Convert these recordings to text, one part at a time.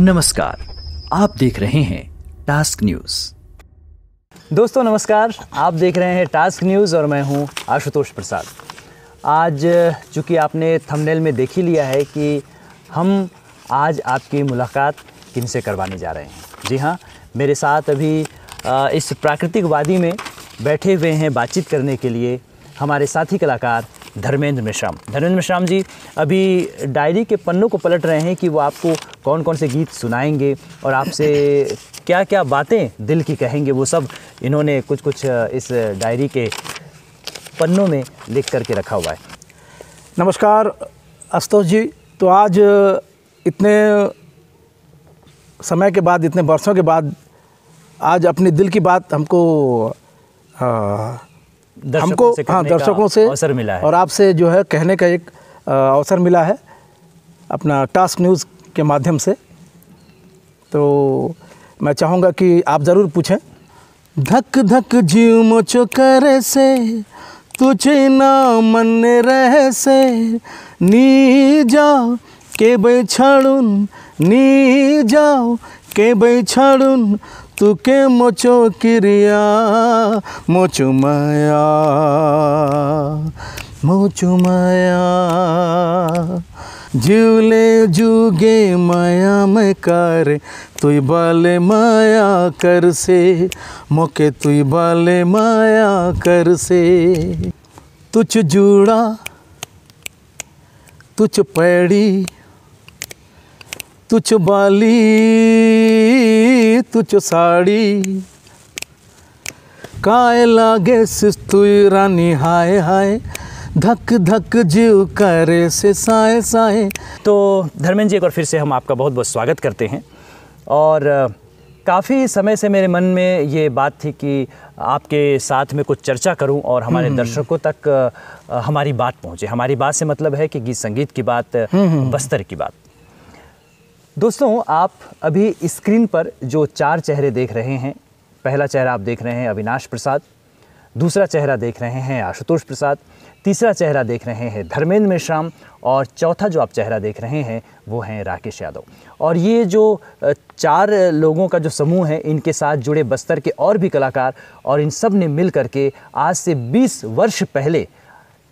नमस्कार, आप देख रहे हैं टास्क न्यूज। दोस्तों नमस्कार, आप देख रहे हैं टास्क न्यूज़ और मैं हूं आशुतोष प्रसाद। आज चूँकि आपने थंबनेल में देख ही लिया है कि हम आज आपकी मुलाकात किनसे करवाने जा रहे हैं। जी हाँ, मेरे साथ अभी इस प्राकृतिक वादी में बैठे हुए हैं बातचीत करने के लिए हमारे साथी कलाकार धर्मेंद्र मेश्राम। धर्मेंद्र मेश्राम जी अभी डायरी के पन्नों को पलट रहे हैं कि वो आपको कौन कौन से गीत सुनाएंगे और आपसे क्या क्या बातें दिल की कहेंगे, वो सब इन्होंने कुछ कुछ इस डायरी के पन्नों में लिख करके रखा हुआ है। नमस्कार आशुतोष जी। तो आज इतने समय के बाद, इतने वर्षों के बाद आज अपने दिल की बात दर्शकों से अवसर मिला है और आपसे जो है कहने का एक अवसर मिला है अपना टास्क न्यूज़ के माध्यम से। तो मैं चाहूँगा कि आप ज़रूर पूछें। धक धक जीव मोचो करे से तुझे ना मन रहे से नी जाओ के बैछाड़ून नी जाओ के बैछाड़ून तू के मोचो किरिया मोचो माया जीवले जुगे माया में कर तुई बाले माया कर से मोके तुई बाले माया कर से तुझ जूड़ा तुझ पैड़ी तुझ बाली तुझ साड़ी काय लागे सिस्तुई रानी हाय हाय धक धक जीव करे से साए साए। तो धर्मेंद्र जी एक बार फिर से हम आपका बहुत बहुत स्वागत करते हैं। और काफ़ी समय से मेरे मन में ये बात थी कि आपके साथ में कुछ चर्चा करूं और हमारे दर्शकों तक हमारी बात पहुंचे। हमारी बात से मतलब है कि गीत संगीत की बात, बस्तर की बात। दोस्तों आप अभी स्क्रीन पर जो 4 चेहरे देख रहे हैं, पहला चेहरा आप देख रहे हैं अविनाश प्रसाद, दूसरा चेहरा देख रहे हैं आशुतोष प्रसाद, तीसरा चेहरा देख रहे हैं धर्मेंद्र मेश्राम और चौथा जो आप चेहरा देख रहे हैं वो हैं राकेश यादव। और ये जो 4 लोगों का जो समूह है, इनके साथ जुड़े बस्तर के और भी कलाकार, और इन सब ने मिल करके आज से 20 वर्ष पहले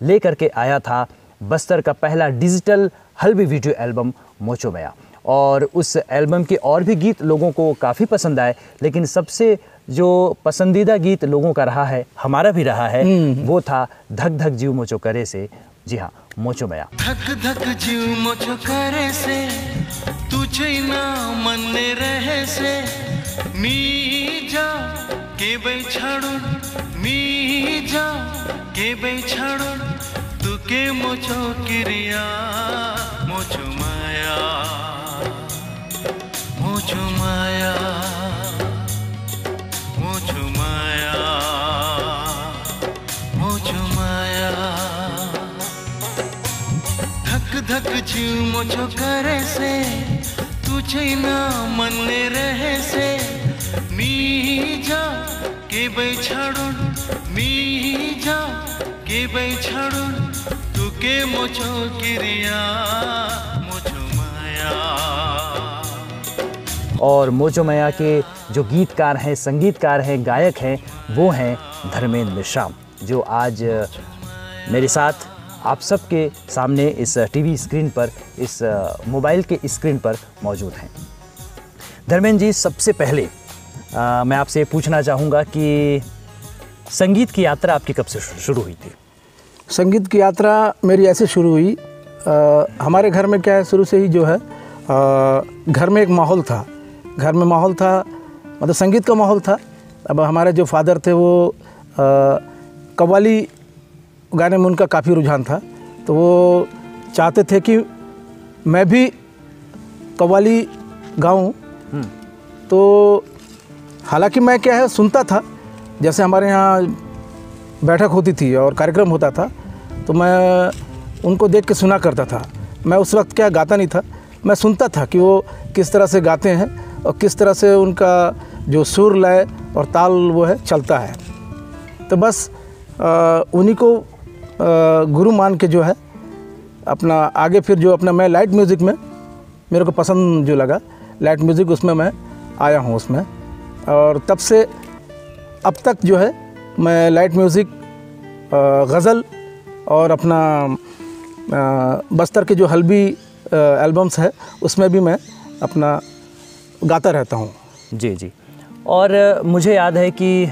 ले करके आया था बस्तर का पहला डिजिटल हल्बी वीडियो एल्बम मोचो मया। और उस एल्बम के और भी गीत लोगों को काफ़ी पसंद आए, लेकिन सबसे जो पसंदीदा गीत लोगों का रहा है, हमारा भी रहा है, वो था धक धक जीव मोचो करे से। जी हाँ, मोचो मया। धक धक जीव मोचो करे से तुझे ना मन रहे से मी जा के बैछाड़ून मी जा के बैछाड़ून तू के मोचो किरिया मोचो माया मोचो माया मोचो माया मोचो माया। धक धक जीव मोचो करे से तुझे ना मन रहे से मी जा के बैछाड़ून मी जा के बैछाड़ून तू के मोचो किरिया मोचो माया। और मोचो मया के जो गीतकार हैं, संगीतकार हैं, गायक हैं, वो हैं धर्मेंद्र मेश्राम, जो आज मेरे साथ आप सबके सामने इस टीवी स्क्रीन पर, इस मोबाइल के स्क्रीन पर मौजूद हैं। धर्मेंद्र जी, सबसे पहले मैं आपसे पूछना चाहूँगा कि संगीत की यात्रा आपकी कब से शुरू हुई थी? संगीत की यात्रा मेरी ऐसे शुरू हुई, हमारे घर में क्या है, शुरू से ही जो है घर में एक माहौल था, घर में माहौल था, मतलब संगीत का माहौल था। अब हमारे जो फादर थे वो कव्वाली गाने में उनका काफ़ी रुझान था, तो वो चाहते थे कि मैं भी कव्वाली गाऊं। तो हालांकि मैं क्या है सुनता था, जैसे हमारे यहाँ बैठक होती थी और कार्यक्रम होता था, तो मैं उनको देख के सुना करता था। मैं उस वक्त क्या गाता नहीं था, मैं सुनता था कि वो किस तरह से गाते हैं और किस तरह से उनका जो सुर लय और ताल वो है चलता है। तो बस उन्हीं को गुरु मान के जो है अपना आगे फिर जो अपना मैं लाइट म्यूज़िक में मेरे को पसंद जो लगा, लाइट म्यूज़िक उसमें मैं आया हूँ उसमें। और तब से अब तक जो है मैं लाइट म्यूज़िक, गज़ल और अपना बस्तर के जो हल्बी एल्बम्स है उसमें भी मैं अपना गाता रहता हूँ। जी जी। और मुझे याद है कि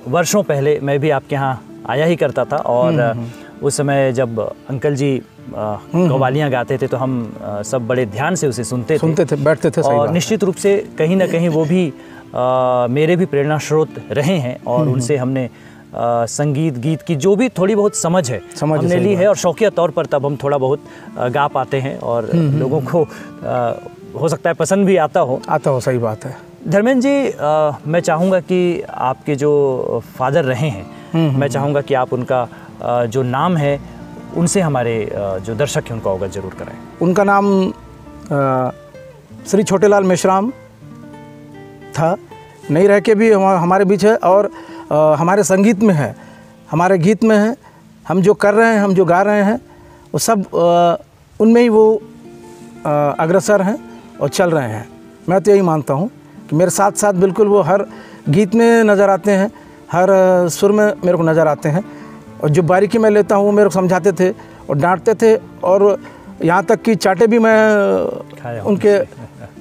वर्षों पहले मैं भी आपके यहाँ आया ही करता था, और उस समय जब अंकल जी कव्वालियाँ गाते थे तो हम सब बड़े ध्यान से उसे सुनते थे, बैठते थे। और निश्चित रूप से कहीं ना कहीं वो भी मेरे भी प्रेरणा स्रोत रहे हैं, और उनसे हमने संगीत गीत की जो भी थोड़ी बहुत समझ हमने ली है, और शौकिया तौर पर तब हम थोड़ा बहुत गा पाते हैं, और लोगों को हो सकता है पसंद भी आता हो। सही बात है। धर्मेंद्र जी, मैं चाहूँगा कि आपके जो फादर रहे हैं, मैं चाहूँगा कि आप उनका जो नाम है उनसे हमारे जो दर्शक हैं उनको अवगत जरूर कराएं। उनका नाम श्री छोटेलाल मेश्राम था, नहीं रह के भी हमारे बीच है, और हमारे संगीत में है, हमारे गीत में है। हम जो कर रहे हैं, हम जो गा रहे हैं, वो सब उनमें ही वो अग्रसर हैं और चल रहे हैं। मैं तो यही मानता हूँ कि मेरे साथ साथ बिल्कुल वो हर गीत में नज़र आते हैं, हर सुर में मेरे को नज़र आते हैं, और जो बारीकी मैं लेता हूँ वो मेरे को समझाते थे और डांटते थे, और यहाँ तक कि चाटे भी मैं उनके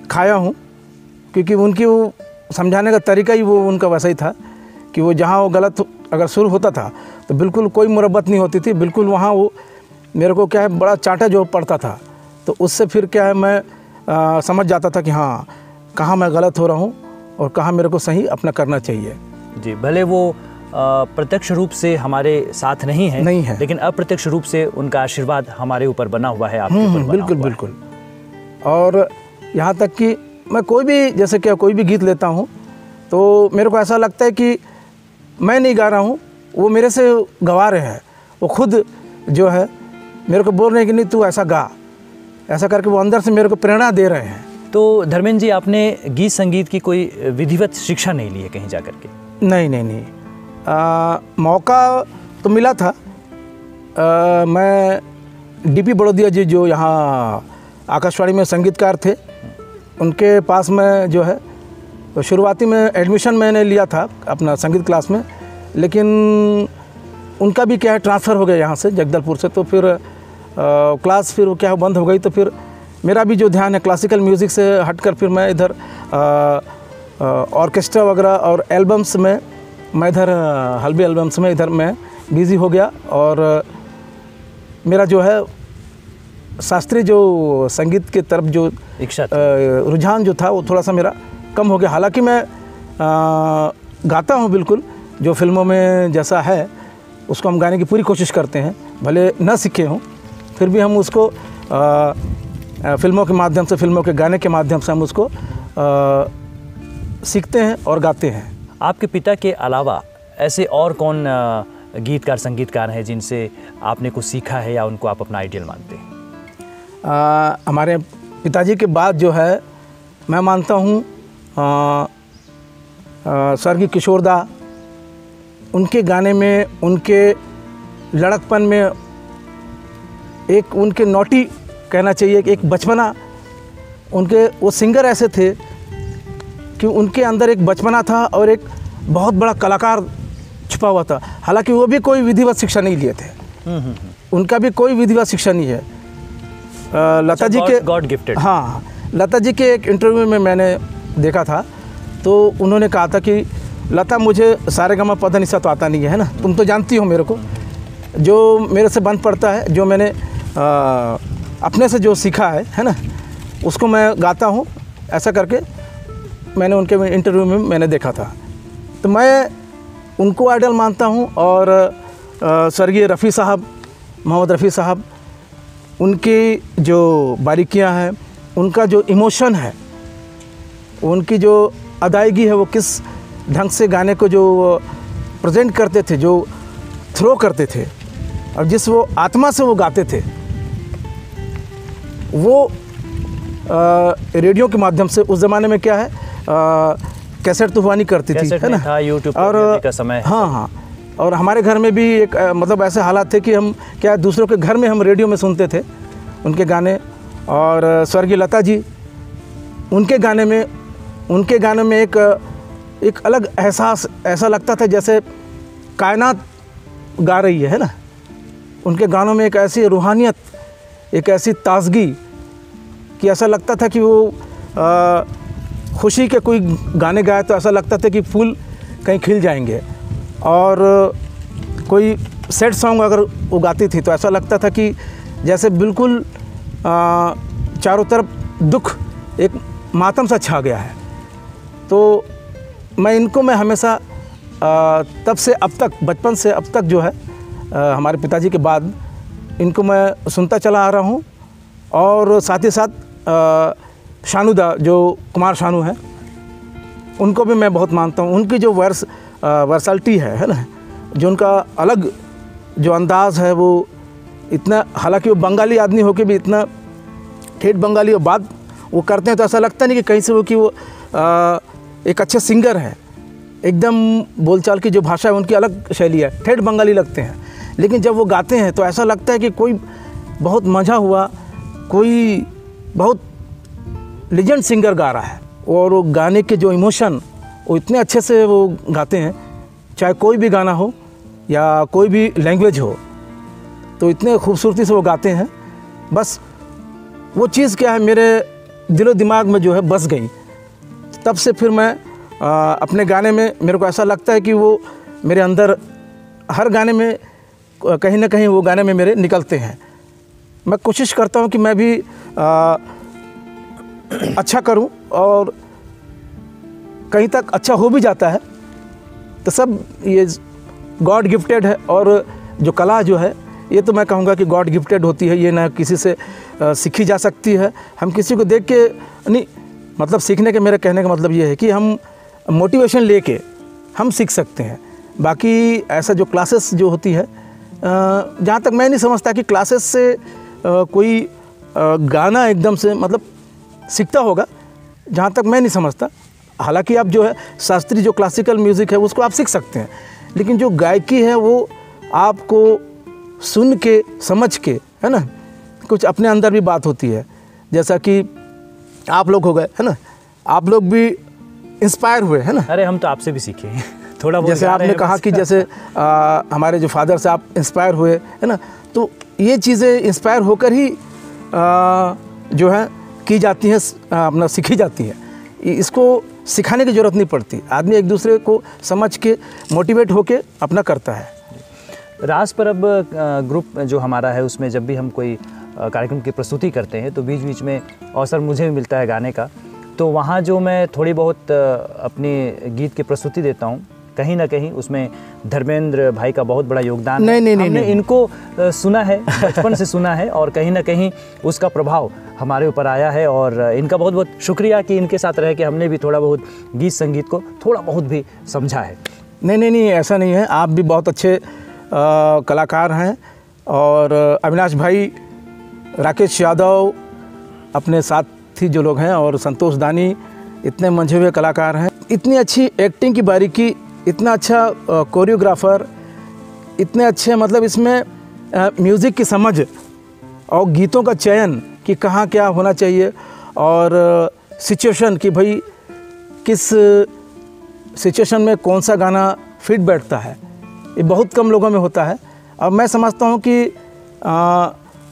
खाया हूँ, क्योंकि उनकी वो समझाने का तरीका ही वो उनका वैसा ही था कि वो जहाँ वो गलत अगर सुर होता था तो बिल्कुल कोई मुरब्बत नहीं होती थी, बिल्कुल वहाँ वो मेरे को क्या है बड़ा चाटा जो पड़ता था, तो उससे फिर क्या है मैं समझ जाता था कि हाँ कहाँ मैं गलत हो रहा हूँ और कहाँ मेरे को सही अपना करना चाहिए। जी, भले वो प्रत्यक्ष रूप से हमारे साथ नहीं है, लेकिन अप्रत्यक्ष रूप से उनका आशीर्वाद हमारे ऊपर बना हुआ है, आपके ऊपर बना बिल्कुल हुआ बिल्कुल है। और यहाँ तक कि मैं कोई भी जैसे क्या कोई भी गीत लेता हूँ तो मेरे को ऐसा लगता है कि मैं नहीं गा रहा हूँ, वो मेरे से गवा रहे हैं, वो खुद जो है मेरे को बोल रहे हैं कि नहीं तू ऐसा गा, ऐसा करके वो अंदर से मेरे को प्रेरणा दे रहे हैं। तो धर्मेंद्र जी, आपने गीत संगीत की कोई विधिवत शिक्षा नहीं ली है कहीं जा कर के? नहीं, मौका तो मिला था। मैं डीपी बड़ौदिया जी जो यहाँ आकाशवाणी में संगीतकार थे, उनके पास में जो है तो शुरुआती में एडमिशन मैंने लिया था अपना संगीत क्लास में, लेकिन उनका भी क्या है ट्रांसफ़र हो गया यहाँ से जगदलपुर से, तो फिर क्लास फिर क्या बंद हो गई। तो फिर मेरा भी जो ध्यान है क्लासिकल म्यूज़िक से हटकर फिर मैं इधर ऑर्केस्ट्रा वगैरह और एल्बम्स में मैं इधर हल्बी एल्बम्स में इधर मैं बिज़ी हो गया, और मेरा जो है शास्त्रीय जो संगीत के तरफ जो इच्छा रुझान जो था वो थोड़ा सा मेरा कम हो गया। हालांकि मैं गाता हूँ बिल्कुल, जो फिल्मों में जैसा है उसको हम गाने की पूरी कोशिश करते हैं, भले न सीखे हों फिर भी हम उसको फिल्मों के माध्यम से, फिल्मों के गाने के माध्यम से हम उसको सीखते हैं और गाते हैं। आपके पिता के अलावा ऐसे और कौन गीतकार संगीतकार हैं जिनसे आपने कुछ सीखा है या उनको आप अपना आइडियल मानते हैं? हमारे पिताजी के बाद जो है मैं मानता हूँ स्वर्गीय किशोरदा, उनके गाने में, उनके लड़कपन में एक उनके नौटी कहना चाहिए, एक बचपना, उनके वो सिंगर ऐसे थे कि उनके अंदर एक बचपना था और एक बहुत बड़ा कलाकार छुपा हुआ था। हालांकि वो भी कोई विधिवत शिक्षा नहीं लिए थे, उनका भी कोई विधिवत शिक्षा नहीं है। लता जी के गॉड गिफ्टेड। हाँ, लता जी के एक इंटरव्यू में मैंने देखा था, तो उन्होंने कहा था कि लता मुझे सारेगामा पधनिसा तो आता नहीं है ना, तुम तो जानती हो मेरे को, जो मेरे से बन पड़ता है, जो मैंने अपने से जो सीखा है ना, उसको मैं गाता हूँ, ऐसा करके मैंने उनके इंटरव्यू में मैंने देखा था। तो मैं उनको आइडल मानता हूँ। और स्वर्गीय रफ़ी साहब, मोहम्मद रफ़ी साहब, उनकी जो बारीकियाँ हैं, उनका जो इमोशन है, उनकी जो अदायगी है, वो किस ढंग से गाने को जो प्रेजेंट करते थे, जो थ्रो करते थे, और जिस वो आत्मा से वो गाते थे, वो रेडियो के माध्यम से, उस ज़माने में क्या है कैसेट तो हुआ नहीं करती थी, है ना, यूट्यूब और का समय। हाँ, और हमारे घर में भी एक मतलब ऐसे हालात थे कि हम क्या दूसरों के घर में हम रेडियो में सुनते थे उनके गाने। और स्वर्गीय लता जी, उनके गाने में एक अलग एहसास, ऐसा लगता था जैसे कायनात गा रही है ना। उनके गानों में एक ऐसी रूहानियत, एक ऐसी ताजगी कि ऐसा लगता था कि वो खुशी के कोई गाने गाए तो ऐसा लगता था कि फूल कहीं खिल जाएंगे, और कोई सैड सॉन्ग अगर वो गाती थी तो ऐसा लगता था कि जैसे बिल्कुल चारों तरफ दुख, एक मातम सा छा गया है। तो मैं हमेशा तब से अब तक, बचपन से अब तक जो है हमारे पिताजी के बाद इनको मैं सुनता चला आ रहा हूँ। और साथ ही साथ शानुदा, जो कुमार शानू हैं, उनको भी मैं बहुत मानता हूँ। उनकी जो वर्सैलिटी है ना, जो उनका अलग जो अंदाज़ है, वो इतना, हालांकि वो बंगाली आदमी होकर भी इतना ठेठ बंगाली और बात वो करते हैं तो ऐसा लगता नहीं कि कहीं से वो एक अच्छे सिंगर है। एकदम बोलचाल की जो भाषा है उनकी अलग शैली है, ठेठ बंगाली लगते हैं, लेकिन जब वो गाते हैं तो ऐसा लगता है कि कोई बहुत मज़ा हुआ, कोई बहुत लेजेंड सिंगर गा रहा है। और वो गाने के जो इमोशन, वो इतने अच्छे से वो गाते हैं, चाहे कोई भी गाना हो या कोई भी लैंग्वेज हो, तो इतने खूबसूरती से वो गाते हैं। बस वो चीज़ क्या है, मेरे दिलो दिमाग में जो है बस गई। तब से फिर मैं अपने गाने में, मेरे को ऐसा लगता है कि वो मेरे अंदर हर गाने में कहीं ना कहीं वो गाने में मेरे निकलते हैं। मैं कोशिश करता हूँ कि मैं भी अच्छा करूँ, और कहीं तक अच्छा हो भी जाता है तो सब ये गॉड गिफ्टेड है। और जो कला जो है, ये तो मैं कहूँगा कि गॉड गिफ्टेड होती है, ये ना किसी से सीखी जा सकती है। हम किसी को देख के नहीं, मतलब सीखने के, मेरे कहने का मतलब ये है कि हम मोटिवेशन लेके हम सीख सकते हैं। बाकी ऐसा जो क्लासेस जो होती है, जहाँ तक मैं नहीं समझता कि क्लासेस से कोई गाना एकदम से मतलब सीखता होगा, जहाँ तक मैं नहीं समझता। हालांकि आप जो है शास्त्रीय जो क्लासिकल म्यूज़िक है उसको आप सीख सकते हैं, लेकिन जो गायकी है वो आपको सुन के, समझ के, है ना, कुछ अपने अंदर भी बात होती है। जैसा कि आप लोग हो गए, है ना, आप लोग भी इंस्पायर हुए, है ना। अरे हम तो आपसे भी सीखे हैं थोड़ा बहुत। जैसे आपने कहा कि जैसे हमारे जो फादर से आप इंस्पायर हुए, है ना, तो ये चीज़ें इंस्पायर होकर ही जो है की जाती हैं, अपना सीखी जाती है। इसको सिखाने की ज़रूरत नहीं पड़ती, आदमी एक दूसरे को समझ के मोटिवेट होके अपना करता है। रास परब ग्रुप जो हमारा है, उसमें जब भी हम कोई कार्यक्रम की प्रस्तुति करते हैं तो बीच बीच में अवसर मुझे भी मिलता है गाने का, तो वहाँ जो मैं थोड़ी बहुत अपनी गीत की प्रस्तुति देता हूँ, कहीं ना कहीं उसमें धर्मेंद्र भाई का बहुत बड़ा योगदान है। हमने इनको सुना है, बचपन से सुना है, और कहीं ना कहीं उसका प्रभाव हमारे ऊपर आया है। और इनका बहुत बहुत शुक्रिया कि इनके साथ रह के हमने भी थोड़ा बहुत गीत संगीत को थोड़ा बहुत भी समझा है। नहीं, ऐसा नहीं है, आप भी बहुत अच्छे कलाकार हैं। और अविनाश भाई, राकेश यादव, अपने साथी जो लोग हैं, और संतोष दानी, इतने मंझे हुए कलाकार हैं। इतनी अच्छी एक्टिंग की बारीकी, इतना अच्छा कोरियोग्राफर, इतने अच्छे, मतलब इसमें म्यूज़िक की समझ और गीतों का चयन कि कहाँ क्या होना चाहिए, और सिचुएशन कि भाई किस सिचुएशन में कौन सा गाना फिट बैठता है, ये बहुत कम लोगों में होता है। और मैं समझता हूँ कि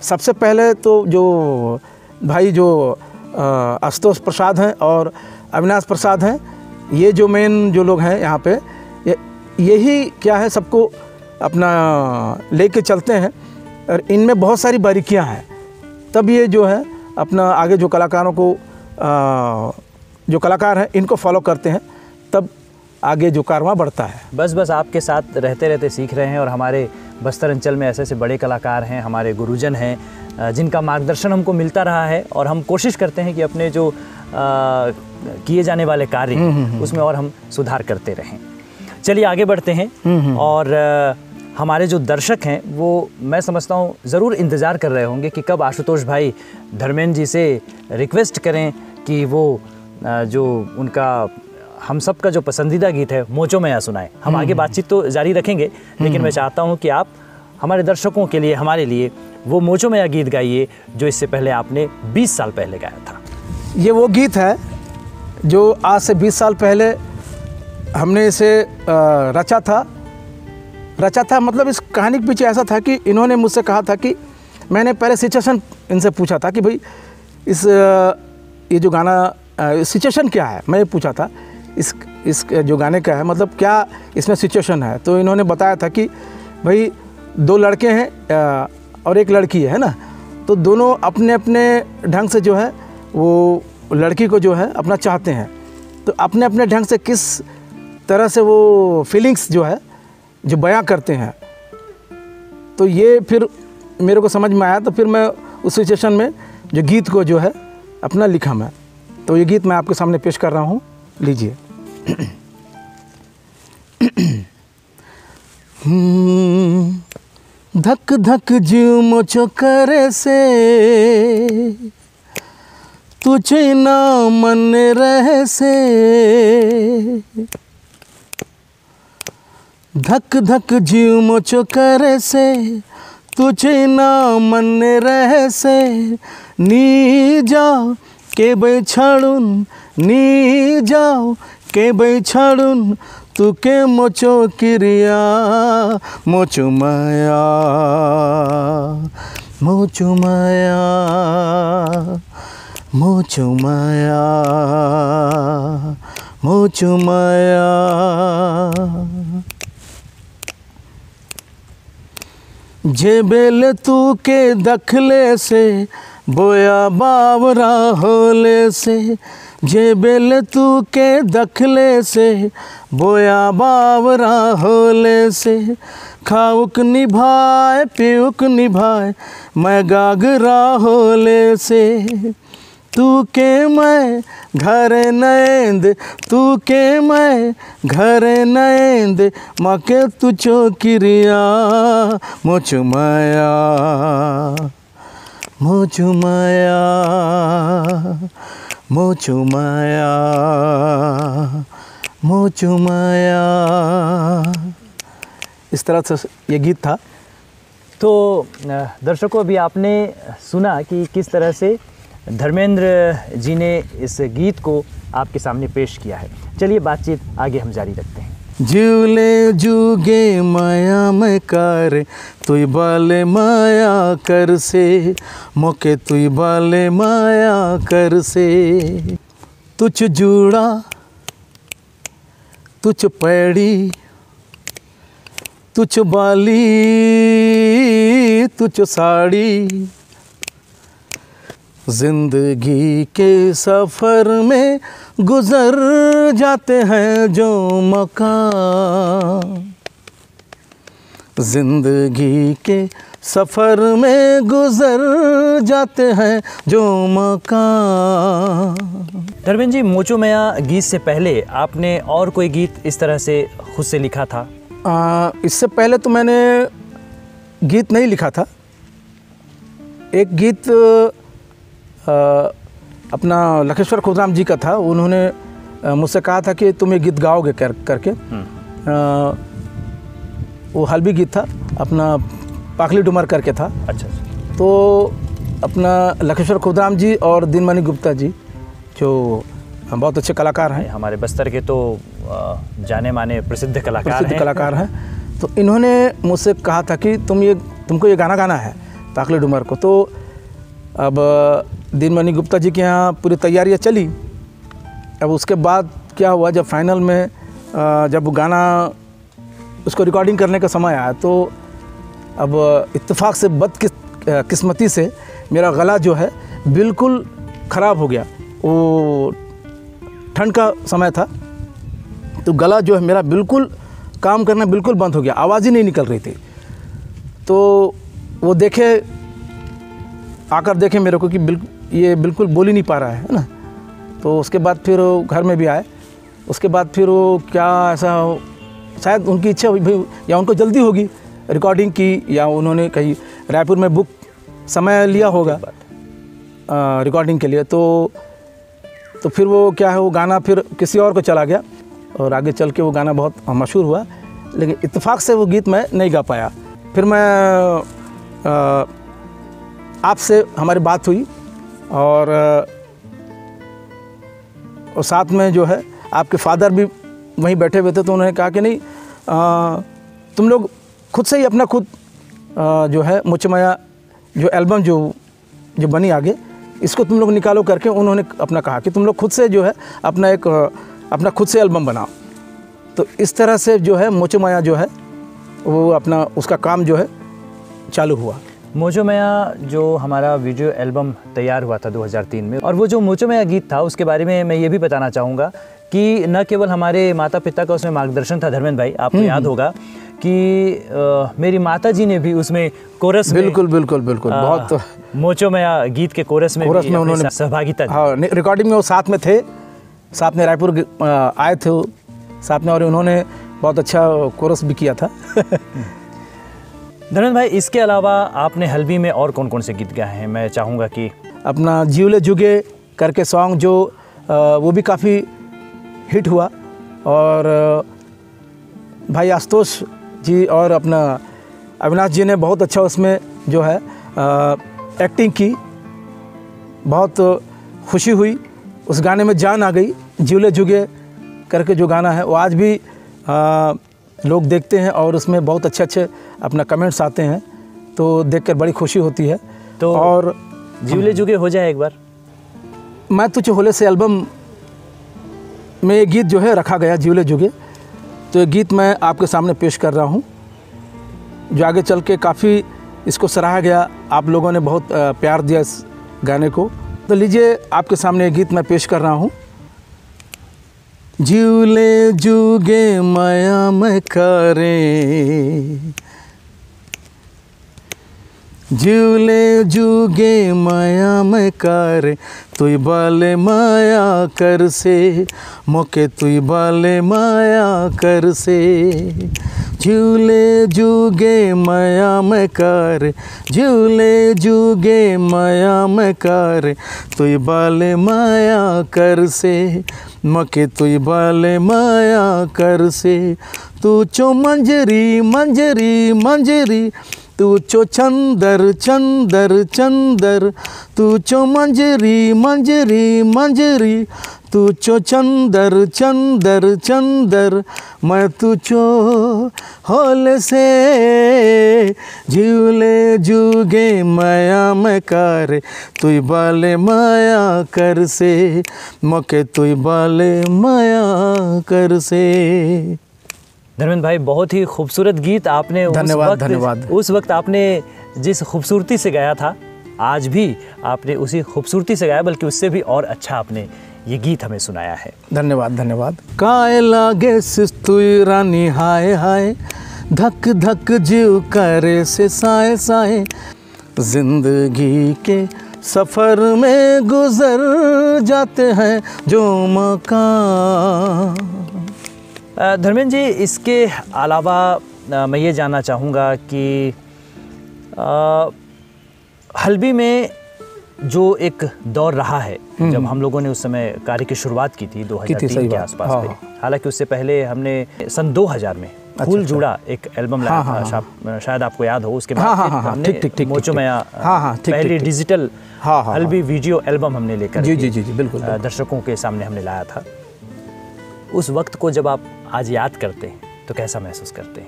सबसे पहले तो जो भाई जो आशुतोष प्रसाद हैं और अविनाश प्रसाद हैं, ये जो मेन जो लोग हैं यहाँ पे, यही क्या है, सबको अपना लेके चलते हैं। और इनमें बहुत सारी बारीकियाँ हैं, तब ये जो है अपना आगे जो कलाकारों को जो कलाकार हैं इनको फॉलो करते हैं, तब आगे जो कारवां बढ़ता है। बस आपके साथ रहते रहते सीख रहे हैं। और हमारे बस्तर अंचल में ऐसे ऐसे बड़े कलाकार हैं, हमारे गुरुजन हैं, जिनका मार्गदर्शन हमको मिलता रहा है। और हम कोशिश करते हैं कि अपने जो किए जाने वाले कार्य उसमें और हम सुधार करते रहें। चलिए आगे बढ़ते हैं। और हमारे जो दर्शक हैं वो, मैं समझता हूँ, ज़रूर इंतज़ार कर रहे होंगे कि कब आशुतोष भाई धर्मेंद्र जी से रिक्वेस्ट करें कि वो जो उनका हम सब का जो पसंदीदा गीत है मोचो मैया सुनाए। हम आगे बातचीत तो जारी रखेंगे, लेकिन मैं चाहता हूँ कि आप हमारे दर्शकों के लिए, हमारे लिए वो मोचो मैया गीत गाइए जो इससे पहले आपने 20 साल पहले गाया था। ये वो गीत है जो आज से 20 साल पहले हमने इसे रचा था। मतलब इस कहानी के पीछे ऐसा था कि इन्होंने मुझसे कहा था कि मैंने पहले सिचुएशन इनसे पूछा था कि भाई ये जो गाना सिचुएशन क्या है, मैं ये पूछा था इस जो गाने का है, मतलब क्या इसमें सिचुएशन है। तो इन्होंने बताया था कि भाई 2 लड़के हैं और 1 लड़की है ना, तो दोनों अपने अपने ढंग से जो है वो लड़की को जो है अपना चाहते हैं, तो अपने अपने ढंग से किस तरह से वो फीलिंग्स जो है जो बयां करते हैं। तो ये फिर मेरे को समझ में आया, तो फिर मैं उस सिचुएशन में जो गीत को जो है अपना लिखा मैं। तो ये गीत मैं आपके सामने पेश कर रहा हूँ, लीजिए। धक धक जीव मुझो करे से, तुझे ना मन रहे से। धक धक जीव मुझो करे से, तुझे ना मन रहे से। नी जाओ के बै छाड़ून, नी जाओ के बै छाड़ून, तू के मोचो क्रिया मोचो माया, मोचो माया, मोचो माया, मोचो माया। जे बेल तू के दखले से, बोया बावरा होले से। जे बेल तू के दखले से, बोया बावरा होले से। खाउक निभाए पीउक निभाए, मैं गागरा होले से। तू के मैं घर नैंद, तू के मैं घर नैंद, मके तुझो क्रिया मोचु माया, मोचु माया, मोचु माया, मोचु माया। इस तरह से ये गीत था। तो दर्शकों, अभी आपने सुना कि किस तरह से धर्मेंद्र जी ने इस गीत को आपके सामने पेश किया है। चलिए बातचीत आगे हम जारी रखते हैं। जीवले जुगे माया में कर, तुई बाले माया कर से। मोके तुई बाले माया कर से। तुझ जूड़ा तुझ पैड़ी, तुझ बाली तुझ साड़ी। जिंदगी के सफ़र में गुज़र जाते हैं जो मकाम, जिंदगी के सफ़र में गुज़र जाते हैं जो मकाम। धर्मेंद्र जी, मोचो माया गीत से पहले आपने और कोई गीत इस तरह से खुद से लिखा था? इससे पहले तो मैंने गीत नहीं लिखा था। एक गीत अपना लखेश्वर खुदराम जी का था। उन्होंने मुझसे कहा था कि तुम ये गीत गाओगे करके। वो हल्बी गीत था, अपना पाखली डुमर करके था। अच्छा। तो अपना लखेश्वर खुदराम जी और दिनमणि गुप्ता जी जो बहुत अच्छे कलाकार हैं, हमारे बस्तर के तो जाने माने प्रसिद्ध कलाकार हैं। तो इन्होंने मुझसे कहा था कि तुमको ये गाना गाना है पाखली डुमर को। तो अब दिनमणि गुप्ता जी के यहाँ पूरी तैयारियाँ चली। अब उसके बाद क्या हुआ, जब फाइनल में जब वो गाना उसको रिकॉर्डिंग करने का समय आया, तो अब इत्तेफाक से बदकिस्मती से मेरा गला जो है बिल्कुल ख़राब हो गया। वो ठंड का समय था, तो गला जो है मेरा बिल्कुल काम करना बिल्कुल बंद हो गया, आवाज़ ही नहीं निकल रही थी। तो वो आकर देखे मेरे को कि ये बिल्कुल बोल ही नहीं पा रहा है ना। तो उसके बाद फिर घर में भी आए। उसके बाद फिर वो क्या ऐसा शायद उनकी इच्छा हुई या उनको जल्दी होगी रिकॉर्डिंग की, या उन्होंने कहीं रायपुर में बुक समय लिया होगा रिकॉर्डिंग के लिए। तो फिर वो क्या है, वो गाना फिर किसी और को चला गया और आगे चल के वो गाना बहुत मशहूर हुआ। लेकिन इत्तेफाक से वो गीत मैं नहीं गा पाया। फिर मैं आपसे हमारी बात हुई और और साथ में जो है आपके फादर भी वहीं बैठे हुए थे, तो उन्होंने कहा कि नहीं तुम लोग खुद से ही अपना खुद जो है मोचमाया जो एल्बम जो बनी आगे, इसको तुम लोग निकालो करके उन्होंने अपना कहा कि तुम लोग खुद से जो है अपना खुद से एल्बम बनाओ। तो इस तरह से जो है मोचमाया जो है वो अपना उसका काम जो है चालू हुआ। मोचमाया जो हमारा वीडियो एल्बम तैयार हुआ था 2003 में, और वो जो मोचमाया गीत था उसके बारे में मैं ये भी बताना चाहूँगा कि न केवल हमारे माता पिता का उसमें मार्गदर्शन था, धर्मेंद्र भाई आपको याद होगा कि मेरी माता जी ने भी उसमें कोरस बिल्कुल बहुत मोचमाया गीत के कोरस में उन्होंने सहभागिता दी। हाँ, रिकॉर्डिंग में वो साथ में थे, साथ में रायपुर आए थे वो साथ में, और उन्होंने बहुत अच्छा कोरस भी किया था। धर्मेंद्र भाई, इसके अलावा आपने हल्बी में और कौन कौन से गीत गाए हैं? मैं चाहूँगा कि अपना जीवले जुगे करके सॉन्ग जो वो भी काफ़ी हिट हुआ, और भाई आशुतोष जी और अपना अविनाश जी ने बहुत अच्छा उसमें जो है एक्टिंग की, बहुत खुशी हुई। उस गाने में जान आ गई। जीवले जुगे करके जो गाना है वो आज भी लोग देखते हैं और उसमें बहुत अच्छे अपना कमेंट्स आते हैं, तो देखकर बड़ी खुशी होती है। तो और जीवले जुगे हो जाए एक बार। मैं तुझे होले से एल्बम में ये गीत जो है रखा गया, जीवले जुगे, तो ये गीत मैं आपके सामने पेश कर रहा हूँ, जो आगे चल के काफ़ी इसको सराहा गया। आप लोगों ने बहुत प्यार दिया इस गाने को। तो लीजिए आपके सामने ये गीत मैं पेश कर रहा हूँ। जीवले जुगे माया में करे, जीवले जुगे माया में करे, तुई बाले माया कर से मोके, तुई बाले माया कर से। जीवले जुगे माया में करे, जीवले जुगे माया में करे, तुई बाले माया कर से मके, तुई बाले माया कर से। तू चो मंजरी मंजरी मंजरी, तू चो चंदर चंदर चंदर, तू चो मंजरी मंजरी मंजरी, तू चो चंदर चंदर चंदर, मैं तू चो होल से जीवले जुगे माया में करे, तुई बाले माया कर से मके, तुई बाले माया कर से। धर्मेंद्र भाई, बहुत ही खूबसूरत गीत आपने धन्यवाद। उस वक्त आपने जिस खूबसूरती से गाया था, आज भी आपने उसी खूबसूरती से गाया, बल्कि उससे भी और अच्छा आपने ये गीत हमें सुनाया है। धन्यवाद। काय लागे सिस्तुई रानी हाय हाय, धक धक जीव करे से साए साए, जिंदगी के सफ़र में गुजर जाते हैं जो मकान। धर्मेंद्र जी, इसके अलावा मैं ये जानना चाहूँगा कि हल्बी में जो एक दौर रहा है, जब हम लोगों ने उस समय कार्य की शुरुआत की थी 2003 के आसपास में, हालांकि उससे पहले हमने सन 2000 में फूल जुड़ा एक एल्बम लाया था, शायद आपको याद हो। उसके बाद हमने मोचमाया पहली डिजिटल हल्बी वीडियो एल्बम हमने लेकर जी बिल्कुल दर्शकों के सामने हमने लाया था। उस वक्त को जब आप आज याद करते हैं तो कैसा महसूस करते हैं?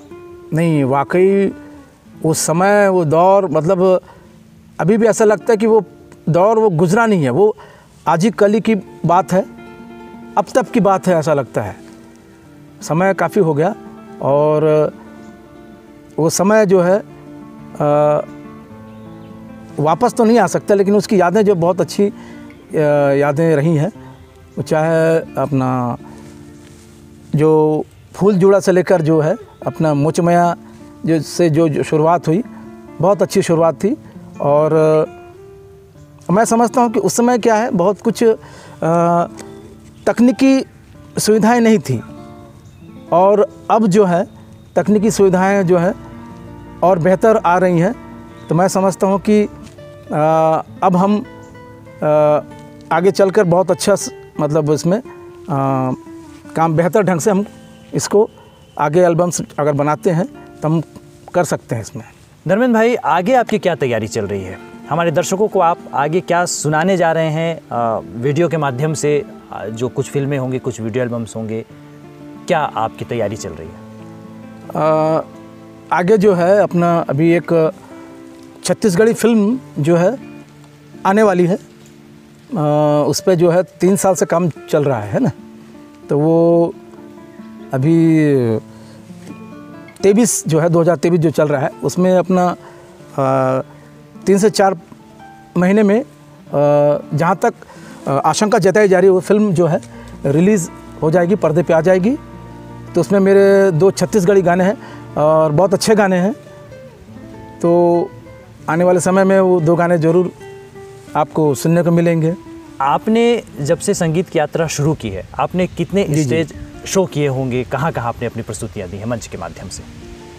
नहीं, वाकई वो समय, वो दौर, मतलब अभी भी ऐसा लगता है कि वो दौर वो गुजरा नहीं है, वो आज ही कल ही की बात है, अब तक की बात है, ऐसा लगता है। समय काफ़ी हो गया और वो समय जो है वापस तो नहीं आ सकता, लेकिन उसकी यादें जो बहुत अच्छी यादें रही हैं, वो चाहे अपना जो फूल जुड़ा से लेकर जो है अपना मोचमाया जो शुरुआत हुई, बहुत अच्छी शुरुआत थी। और मैं समझता हूँ कि उस समय क्या है, बहुत कुछ तकनीकी सुविधाएं नहीं थी, और अब जो है तकनीकी सुविधाएं जो है और बेहतर आ रही हैं। तो मैं समझता हूँ कि अब हम आगे चलकर बहुत अच्छा, मतलब इसमें काम बेहतर ढंग से हम इसको आगे एल्बम्स अगर बनाते हैं तो हम कर सकते हैं इसमें। धर्मेंद्र भाई, आगे आपकी क्या तैयारी चल रही है? हमारे दर्शकों को आप आगे क्या सुनाने जा रहे हैं वीडियो के माध्यम से? जो कुछ फिल्में होंगी, कुछ वीडियो एल्बम्स होंगे, क्या आपकी तैयारी चल रही है? आगे जो है अपना अभी एक छत्तीसगढ़ी फिल्म जो है आने वाली है, उस पर जो है 3 साल से काम चल रहा है ना। तो वो अभी 23 जो है 2023 जो चल रहा है, उसमें अपना 3 से 4 महीने में जहाँ तक आशंका जताई जा रही है, वो फिल्म जो है रिलीज़ हो जाएगी, पर्दे पे आ जाएगी। तो उसमें मेरे 2 छत्तीसगढ़ी गाने हैं और बहुत अच्छे गाने हैं। तो आने वाले समय में वो 2 गाने ज़रूर आपको सुनने को मिलेंगे। आपने जब से संगीत की यात्रा शुरू की है, आपने कितने स्टेज शो किए होंगे? कहाँ कहाँ आपने अपनी प्रस्तुतियाँ दी हैं मंच के माध्यम से?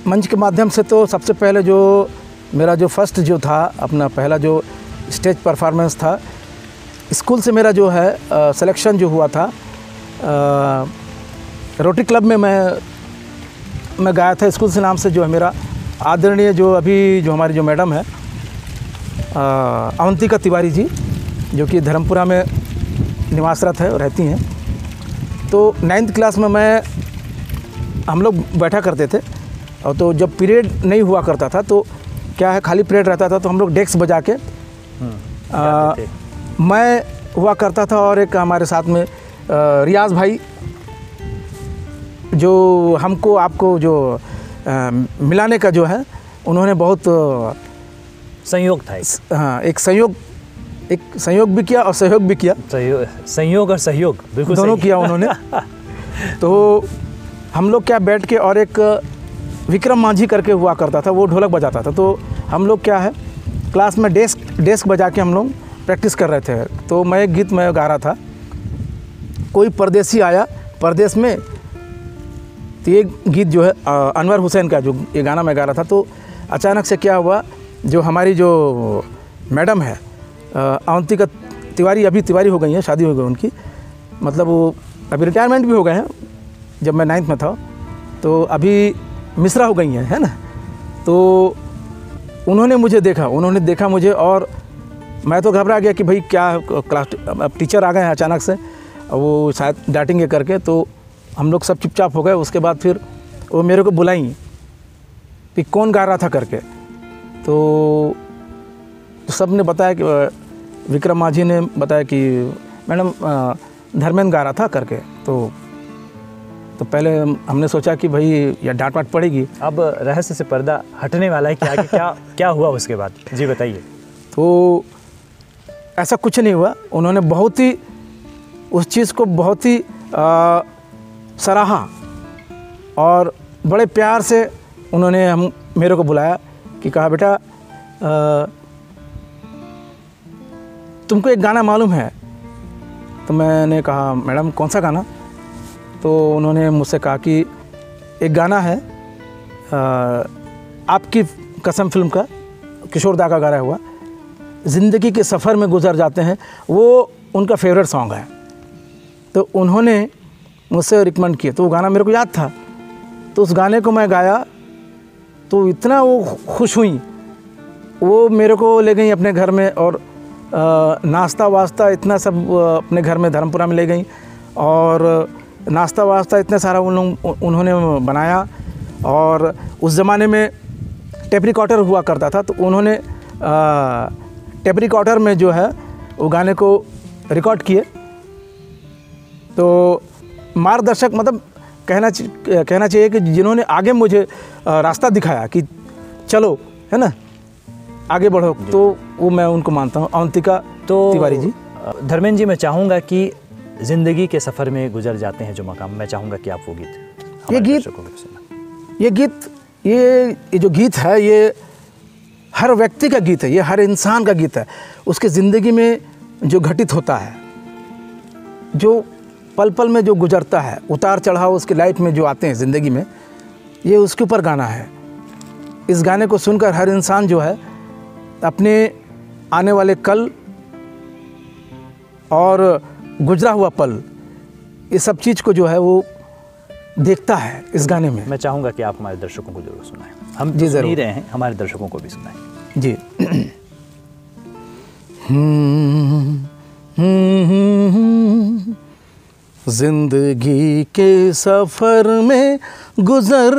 मंच के माध्यम से तो सबसे पहले जो मेरा जो फर्स्ट जो था, अपना पहला जो स्टेज परफॉर्मेंस था, स्कूल से मेरा जो है सिलेक्शन जो हुआ था, रोटरी क्लब में मैं गाया था। स्कूल से नाम से जो है मेरा आदरणीय जो अभी जो हमारी जो मैडम है अवंतिका तिवारी जी, जो कि धर्मपुरा में निवासरत है और रहती हैं। तो 9th क्लास में हम लोग बैठा करते थे, और तो जब पीरियड नहीं हुआ करता था तो क्या है, खाली पीरियड रहता था तो हम लोग डेस्क बजा के मैं हुआ करता था, और एक हमारे साथ में रियाज भाई, जो हमको आपको जो मिलाने का जो है, उन्होंने बहुत संयोग था। हाँ, एक संयोग भी किया और सहयोग भी किया। संयोग और सहयोग बिल्कुल दोनों किया उन्होंने। तो हम लोग क्या बैठ के, और एक विक्रम मांझी करके हुआ करता था, वो ढोलक बजाता था। तो हम लोग क्या है क्लास में डेस्क बजा के हम लोग प्रैक्टिस कर रहे थे। तो मैं एक गीत मैं गा रहा था, कोई परदेसी आया परदेश में। तो ये गीत जो है अनवर हुसैन का जो ये गाना मैं गा रहा था। तो अचानक से क्या हुआ, जो हमारी जो मैडम है अवंतिका तिवारी, अभी तिवारी हो गई हैं, शादी हो गई उनकी, मतलब वो अभी रिटायरमेंट भी हो गए हैं। जब मैं 9th में था तो अभी मिश्रा हो गई हैं, है ना। तो उन्होंने देखा मुझे, और मैं तो घबरा गया कि भाई क्या क्लास, अब टीचर आ गए हैं अचानक से, वो शायद डांटेंगे करके। तो हम लोग सब चुपचाप हो गए। उसके बाद फिर वो मेरे को बुलाई कि कौन गा रहा था करके। तो सब ने बताया कि विक्रम मांझी ने बताया कि मैडम धर्मेंद्र गा रहा था करके। तो पहले हमने सोचा कि भाई या डांट वाट पड़ेगी। अब रहस्य से पर्दा हटने वाला है कि आगे क्या हुआ उसके बाद, जी बताइए। तो ऐसा कुछ नहीं हुआ। उन्होंने बहुत ही उस चीज़ को बहुत ही सराहा, और बड़े प्यार से उन्होंने मेरे को बुलाया कि कहा बेटा तुमको एक गाना मालूम है? तो मैंने कहा मैडम कौन सा गाना? तो उन्होंने मुझसे कहा कि एक गाना है आपकी कसम फिल्म का, किशोर दा का गाया हुआ, ज़िंदगी के सफ़र में गुजर जाते हैं, वो उनका फेवरेट सॉन्ग है। तो उन्होंने मुझसे रिकमेंड किया, तो वो गाना मेरे को याद था। तो उस गाने को मैं गाया, तो इतना वो खुश हुई, वो मेरे को ले गई अपने घर में, और नाश्ता वास्ता इतना सब अपने घर में धर्मपुरा में ले गई, और नाश्ता वास्ता इतना सारा उन्होंने बनाया। और उस ज़माने में टेप रिकॉर्डर हुआ करता था, तो उन्होंने टेप रिकॉर्डर में जो है वो गाने को रिकॉर्ड किए। तो मार्गदर्शक, मतलब कहना चाहिए कि जिन्होंने आगे मुझे रास्ता दिखाया कि चलो, है ना, आगे बढ़ो, तो वो मैं उनको मानता हूँ, अवंतिका तिवारी जी। धर्मेंद्र जी, मैं चाहूँगा कि ज़िंदगी के सफ़र में गुजर जाते हैं जो मकाम, मैं चाहूँगा कि आप वो गीत, ये जो गीत है, ये हर व्यक्ति का गीत है, ये हर इंसान का गीत है। उसके ज़िंदगी में जो घटित होता है, जो पल पल में जो गुजरता है, उतार चढ़ाव उसकी लाइफ में जो आते हैं ज़िंदगी में, ये उसके ऊपर गाना है। इस गाने को सुनकर हर इंसान जो है अपने आने वाले कल और गुजरा हुआ पल, ये सब चीज़ को जो है वो देखता है इस गाने में। मैं चाहूँगा कि आप हमारे दर्शकों को जरूर सुनाएं। हम जी सुन ही रहे हैं, हमारे दर्शकों को भी सुनाएं। जी। जिंदगी के सफ़र में गुज़र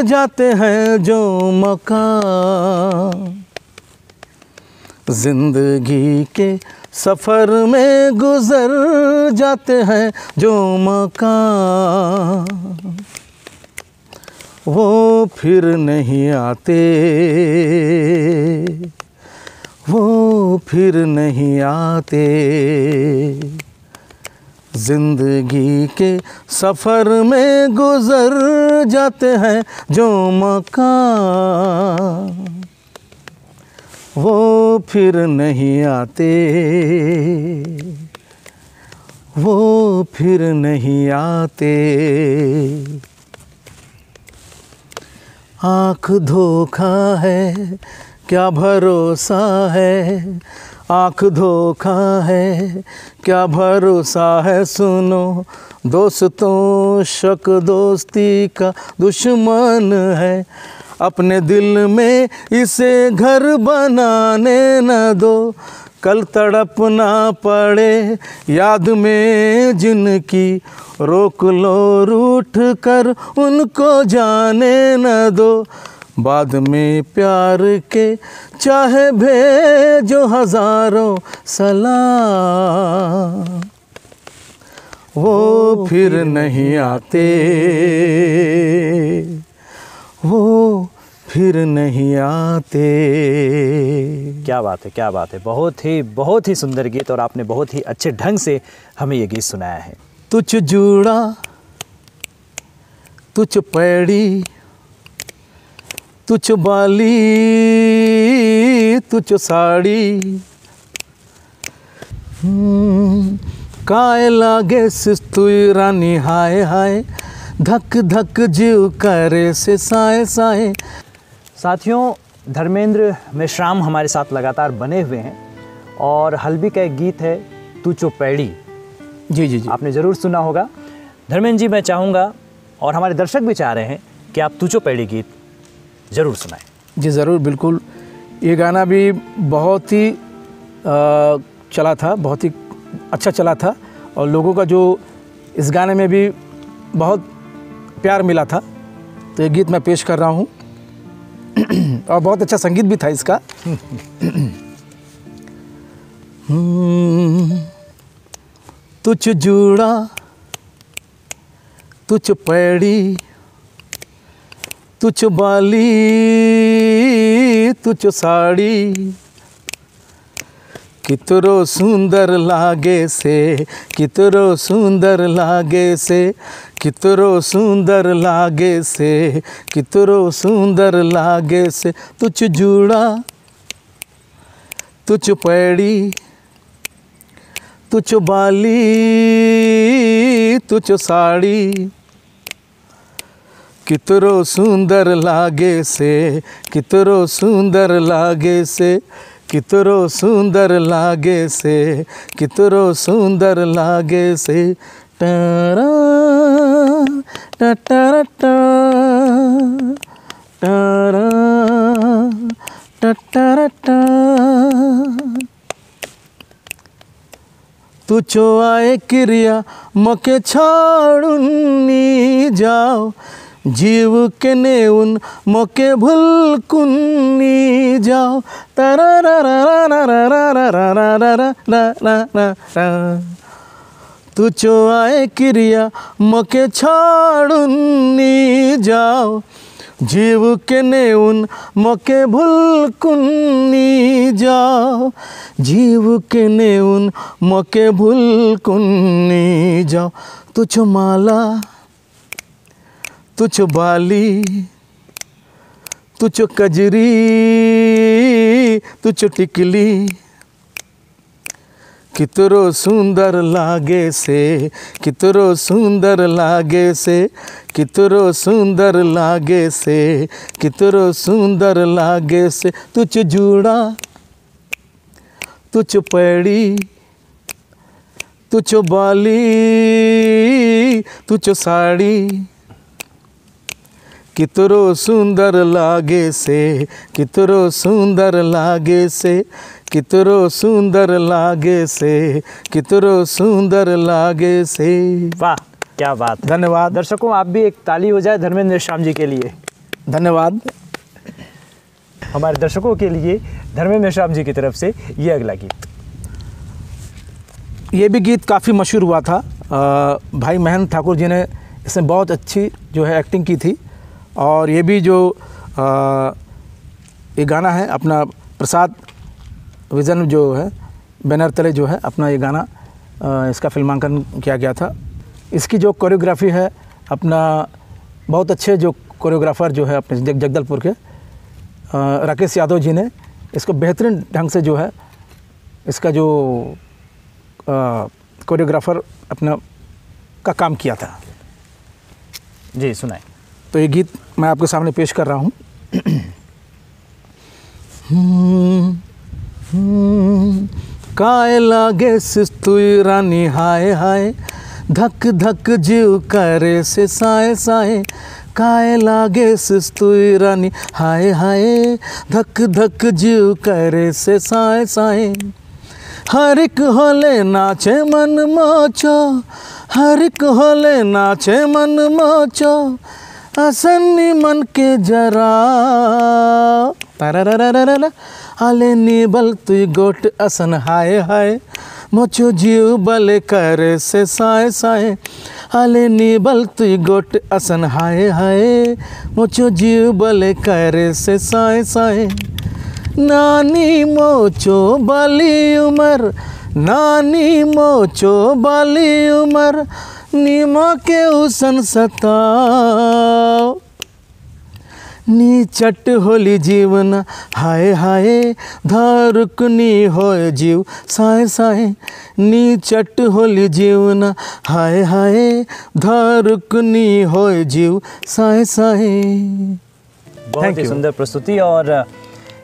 जाते हैं जो मकाम, जिंदगी के सफ़र में गुज़र जाते हैं जो मकाम, वो फिर नहीं आते, वो फिर नहीं आते। जिंदगी के सफ़र में गुज़र जाते हैं जो मकाम, वो फिर नहीं आते, वो फिर नहीं आते। आँख धोखा है क्या भरोसा है, आँख धोखा है क्या भरोसा है। सुनो दोस्तों शक दोस्ती का दुश्मन है, अपने दिल में इसे घर बनाने न दो। कल तड़प ना पड़े याद में जिनकी, रोक लो रूठ कर उनको जाने न दो। बाद में प्यार के चाहे भेजो हज़ारों सलाम, वो फिर नहीं आते, वो फिर नहीं आते। क्या बात है, क्या बात है। बहुत ही सुंदर गीत, और आपने बहुत ही अच्छे ढंग से हमें ये गीत सुनाया है। तुझ जूड़ा तुझ पैड़ी तुझ बाली तुझ साड़ी, काय लागे सिस्तुई रानी हाय हाय, धक धक जीव करे से साए साए। साथियों, धर्मेंद्र मेश्राम हमारे साथ लगातार बने हुए हैं, और हल्बी का एक गीत है तू चो पैड़ी। जी जी जी, आपने ज़रूर सुना होगा। धर्मेंद्र जी, मैं चाहूँगा और हमारे दर्शक भी चाह रहे हैं कि आप तू चो पैड़ी गीत ज़रूर सुनाएं। जी ज़रूर, बिल्कुल। ये गाना भी बहुत ही चला था, बहुत ही अच्छा चला था, और लोगों का जो इस गाने में भी बहुत प्यार मिला था। तो ये गीत मैं पेश कर रहा हूँ, और बहुत अच्छा संगीत भी था इसका। तुझ जूड़ा तुझ पैड़ी तुझ बाली तुझ साड़ी, कितरो सुंदर लागे से, कितरो सुंदर लागे से, कितरो सुंदर लागे से, कितरो सुंदर लागे से। तुझ जूड़ा तुझ पैड़ी तुझ बाली तुझ साड़ी, कितरो सुंदर लागे से, कितरो सुंदर लागे से, कितरो सुंदर लागे से, कितरो सुंदर लागे से। टारा टारा टारा टारा टा। तुझो आए क्रिया मके छाड़ुन्नी जाओ, जीव के ने उन मोके भूल कुन्नी जाओ। तारा रा रा रा रा रा रा रा रा रा रा रा रा। तुझो आए क्रिया मोके छाड़ुन्नी जाओ, जीव के ने उन मोके भूल कुन्नी जाओ, जीव के ने उन मोके भूल कुन्नी जाओ। तुझो माला तुझ बाली तुझ कजरी तुझ टिकली, कितरो सुंदर लागे से, कितरो सुंदर लागे से, कितरो सुंदर लागे से, कितरो सुंदर लागे से। तुझ जूड़ा तुझ पैड़ी तुझ बाली तुझ साड़ी, कितरो सुंदर लागे से, कितरो सुंदर लागे से, कितरो सुंदर लागे से, कितरो सुंदर लागे से। वाह, क्या बात। धन्यवाद दर्शकों, आप भी एक ताली हो जाए धर्मेंद्र मेश्राम जी के लिए। धन्यवाद। हमारे दर्शकों के लिए धर्मेंद्र मेश्राम जी की तरफ से ये अगला गीत। ये भी गीत काफ़ी मशहूर हुआ था। भाई महेंद्र ठाकुर जी ने इसमें बहुत अच्छी जो है एक्टिंग की थी। और ये भी जो ये गाना है अपना प्रसाद विजन जो है बैनर तले जो है अपना ये गाना इसका फिल्मांकन किया गया था। इसकी जो कोरियोग्राफी है अपना बहुत अच्छे जो कोरियोग्राफर जो है अपने जगदलपुर के राकेश यादव जी ने इसको बेहतरीन ढंग से जो है इसका जो कोरियोग्राफर अपना का काम किया था। जी सुनाए। तो ये गीत मैं आपके सामने पेश कर रहा हूँ। काय लागे सिस्तुई रानी हाय हाय, धक धक जीव करे से साए साए। काय लागे सिस्तुई रानी हाय हाय, धक धक जीव करे से साए साए। हर एक होले नाचे मन मोचो, हर एक होले नाचे मन मोचो। असन्नी मन के जरा तारा आले नीबल तुई गोट असन हाय हाय। मोचो जीव बले करे से साए साए। आले नीबल तुई गोट असन हाय हाय। मोचो जीव बले करे से साए साए। नानी मोचो बाली उमर, नानी मोचो बाली उमर। नीमा के उसन सताओ, नी चट होली जीवन हाय हाय। धारुकनी होय जीव साए साए। नी चट होली जीवन हाय हाय। धारुकनी होय जीव साए साए। बहुत ही सुंदर प्रस्तुति। और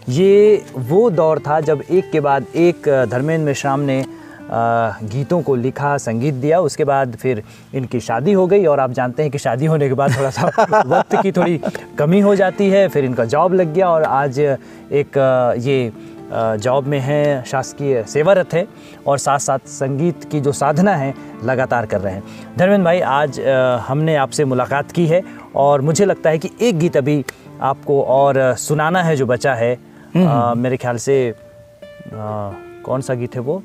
ये वो दौर था जब एक के बाद एक धर्मेंद्र मेश्राम ने गीतों को लिखा, संगीत दिया। उसके बाद फिर इनकी शादी हो गई और आप जानते हैं कि शादी होने के बाद थोड़ा सा वक्त की थोड़ी कमी हो जाती है। फिर इनका जॉब लग गया और आज एक ये जॉब में है, शासकीय सेवारत है और साथ साथ संगीत की जो साधना है लगातार कर रहे हैं। धर्मेंद्र भाई, आज हमने आपसे मुलाकात की है और मुझे लगता है कि एक गीत अभी आपको और सुनाना है जो बचा है। मेरे ख्याल से कौन सा गीत है वो?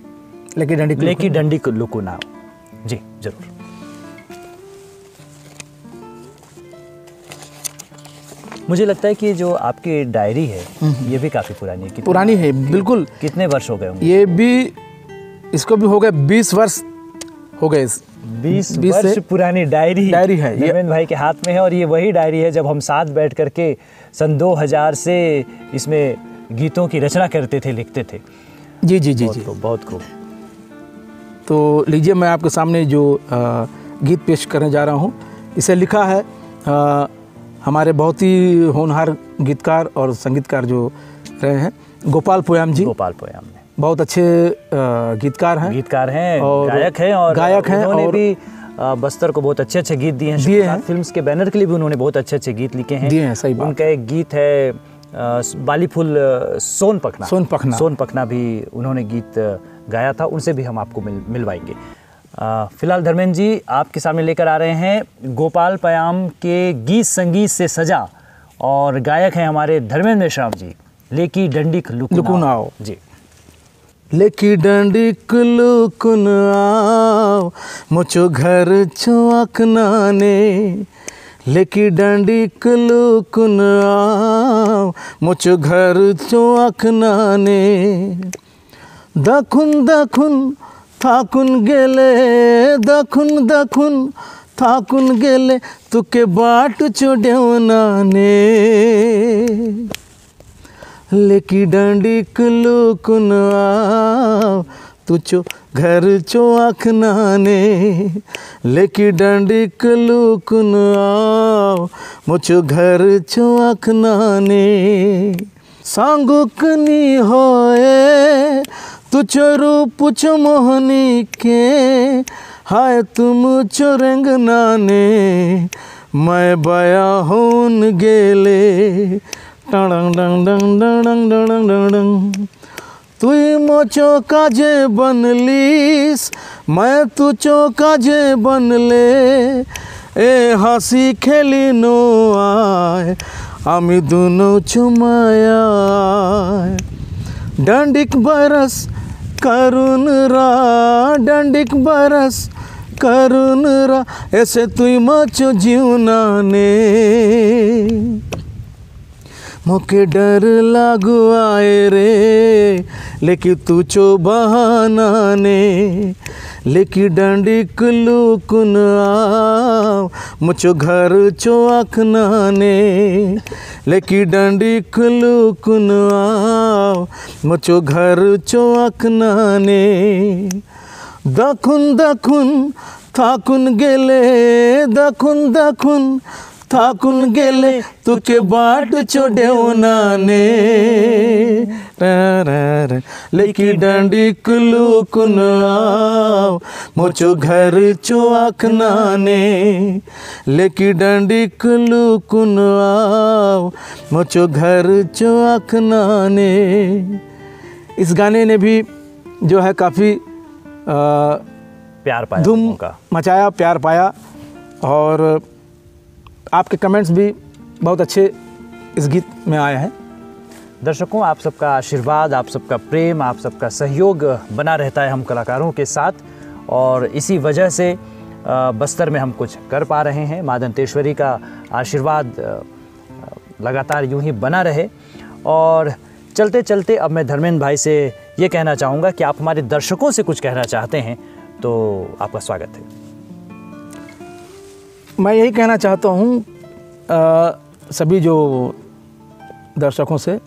लेकी डंडी लुकु नाव। जी जरूर। मुझे लगता है कि जो आपकी डायरी है ये भी काफ़ी पुरानी है। पुरानी है बिल्कुल। कितने वर्ष हो गए होंगे? ये भी, इसको भी हो गए 20 वर्ष हो गए। 20 वर्ष पुरानी डायरी है धर्मेंद्र भाई के हाथ में है। और ये वही डायरी है जब हम साथ बैठ करके सन 2000 से इसमें गीतों की रचना करते थे, लिखते थे। जी जी जी जी, बहुत खूब। तो लीजिए, मैं आपके सामने जो गीत पेश करने जा रहा हूँ, इसे लिखा है हमारे बहुत ही होनहार गीतकार और संगीतकार जो रहे हैं, गोपाल पोयाम जी। गोपाल पोयाम ने बहुत अच्छे गीतकार हैं और गायक हैं और भी बस्तर को बहुत अच्छे अच्छे गीत दिए हैं। फिल्म्स के बैनर के लिए भी उन्होंने बहुत अच्छे अच्छे गीत लिखे हैं। सही बात। उनका एक गीत है बाली फूल सोन पखना भी उन्होंने गीत गाया था। उनसे भी हम आपको मिलवाएंगे। फिलहाल धर्मेंद्र जी आपके सामने लेकर आ रहे हैं गोपाल पोयाम के गीत संगीत से सजा और गायक हैं हमारे धर्मेंद्र मेश्राम जी। लेकी डंडिक लुकुन आओ जी। लेकी डंडिक लुकुन आओ, मुझो घर चौक नाने। लेकी डंडिक लुकुन आओ, मुझो घर चौक नाने। दखुन दखुन थाकुन गेले, दखुन दखुन थाकुन गेले, तुके बाट चोडेवनाने। लेकी डंडिक लुकुन आओ, तुचो घर चो आँख नाने। लेकी डंडिक लुकुन आओ, मुझो घर चो आँख नाने। सांगुकनी होए तुचो रूप चो मोहनी के, हाय तुम चो रंग नाने। मैं बया होन गेले, डंग डंग डंग डंग डंग डंग। तुई मोचो काजे बनलीस मैं तुचो काजे बनले ए हासी खेली नो आए आमी दोनों चुमाया डंडिक बरस करुण रा डंडिक बरस करुण रा ऐसे तुई मोचो जीवना ने मोके डर लागू आए रे लेकिन तू चो बहाना ने लेकिन डंडिक लुकुन आओ मुझो घर चो आखना ने लेकिन डंडिक लुकुन आओ मुझो घर चो आखना ने दखुन दखुन थाकुन गेले दखुन दखुन थाकुन गेले तुके बाट छोडेवना ने लेकिन डंडिक लुकुन आओ मुझो घर चो आखना ने लेकिन डंडिक लुकुन आओ मुझो घर चो आखना ने। इस गाने ने भी जो है काफ़ी प्यार पाया, धूम मचाया, प्यार पाया और आपके कमेंट्स भी बहुत अच्छे इस गीत में आए हैं। दर्शकों, आप सबका आशीर्वाद, आप सबका प्रेम, आप सबका सहयोग बना रहता है हम कलाकारों के साथ और इसी वजह से बस्तर में हम कुछ कर पा रहे हैं। माँ दंतेश्वरी का आशीर्वाद लगातार यूं ही बना रहे। और चलते चलते अब मैं धर्मेंद्र भाई से ये कहना चाहूँगा कि आप हमारे दर्शकों से कुछ कहना चाहते हैं तो आपका स्वागत है। मैं यही कहना चाहता हूँ सभी जो दर्शकों से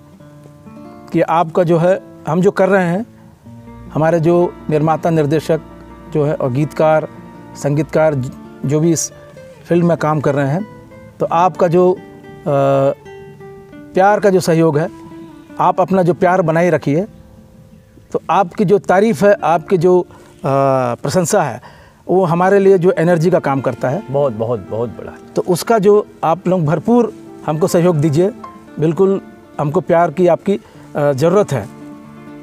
कि आपका जो है हम जो कर रहे हैं, हमारे जो निर्माता निर्देशक जो है और गीतकार संगीतकार जो भी इस फिल्म में काम कर रहे हैं, तो आपका जो प्यार का जो सहयोग है, आप अपना जो प्यार बनाए रखिए। तो आपकी जो तारीफ़ है, आपकी जो प्रशंसा है, वो हमारे लिए जो एनर्जी का काम करता है। बहुत बहुत बहुत बड़ा। तो उसका जो आप लोग भरपूर हमको सहयोग दीजिए। बिल्कुल हमको प्यार की आपकी ज़रूरत है।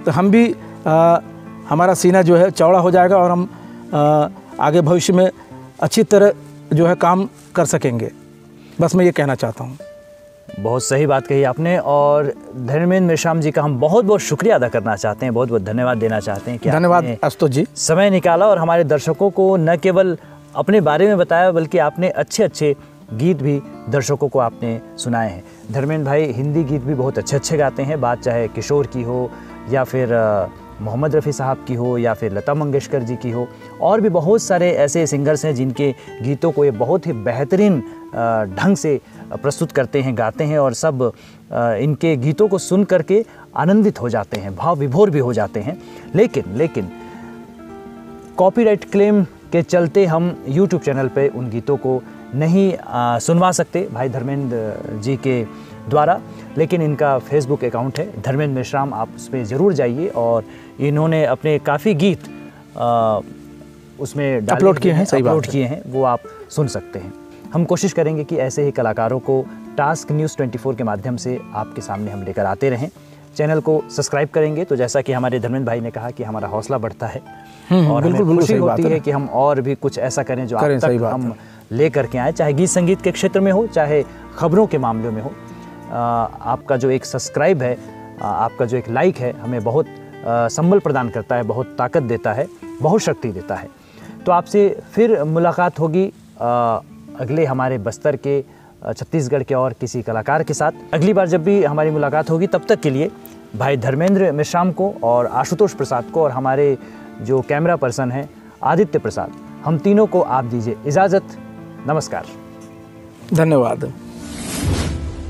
तो हम भी हमारा सीना जो है चौड़ा हो जाएगा और हम आगे भविष्य में अच्छी तरह जो है काम कर सकेंगे। बस मैं ये कहना चाहता हूँ। बहुत सही बात कही आपने और धर्मेंद्र मेश्राम जी का हम बहुत बहुत शुक्रिया अदा करना चाहते हैं, बहुत बहुत धन्यवाद देना चाहते हैं कि धन्यवाद आशुतोष जी, समय निकाला और हमारे दर्शकों को न केवल अपने बारे में बताया बल्कि आपने अच्छे अच्छे गीत भी दर्शकों को आपने सुनाए हैं। धर्मेंद्र भाई हिंदी गीत भी बहुत अच्छे अच्छे गाते हैं, बात चाहे किशोर की हो या फिर मोहम्मद रफ़ी साहब की हो या फिर लता मंगेशकर जी की हो, और भी बहुत सारे ऐसे सिंगर्स हैं जिनके गीतों को ये बहुत ही बेहतरीन ढंग से प्रस्तुत करते हैं, गाते हैं और सब इनके गीतों को सुन करके आनंदित हो जाते हैं, भाव विभोर भी हो जाते हैं। लेकिन कॉपीराइट क्लेम के चलते हम यूट्यूब चैनल पे उन गीतों को नहीं सुनवा सकते भाई धर्मेंद्र जी के द्वारा, लेकिन इनका फेसबुक अकाउंट है धर्मेंद्र मेश्राम, आप उस पर ज़रूर जाइए और इन्होंने अपने काफ़ी गीत उसमें अपलोड किए हैं, अपलोड किए हैं, वो आप सुन सकते हैं। हम कोशिश करेंगे कि ऐसे ही कलाकारों को टास्क न्यूज़ 24 के माध्यम से आपके सामने हम लेकर आते रहें। चैनल को सब्सक्राइब करेंगे तो जैसा कि हमारे धर्मेंद्र भाई ने कहा कि हमारा हौसला बढ़ता है और हमें खुशी होती है कि हम और भी कुछ ऐसा करें जो आप तक हम ले करके आए, चाहे गीत संगीत के क्षेत्र में हो, चाहे खबरों के मामलों में हो। आपका जो एक सब्सक्राइब है, आपका जो एक लाइक है, हमें बहुत संबल प्रदान करता है, बहुत ताकत देता है, बहुत शक्ति देता है। तो आपसे फिर मुलाकात होगी अगले हमारे बस्तर के, छत्तीसगढ़ के और किसी कलाकार के साथ। अगली बार जब भी हमारी मुलाकात होगी तब तक के लिए भाई धर्मेंद्र मेश्राम को और आशुतोष प्रसाद को और हमारे जो कैमरा पर्सन हैं आदित्य प्रसाद, हम तीनों को आप दीजिए इजाज़त। नमस्कार, धन्यवाद।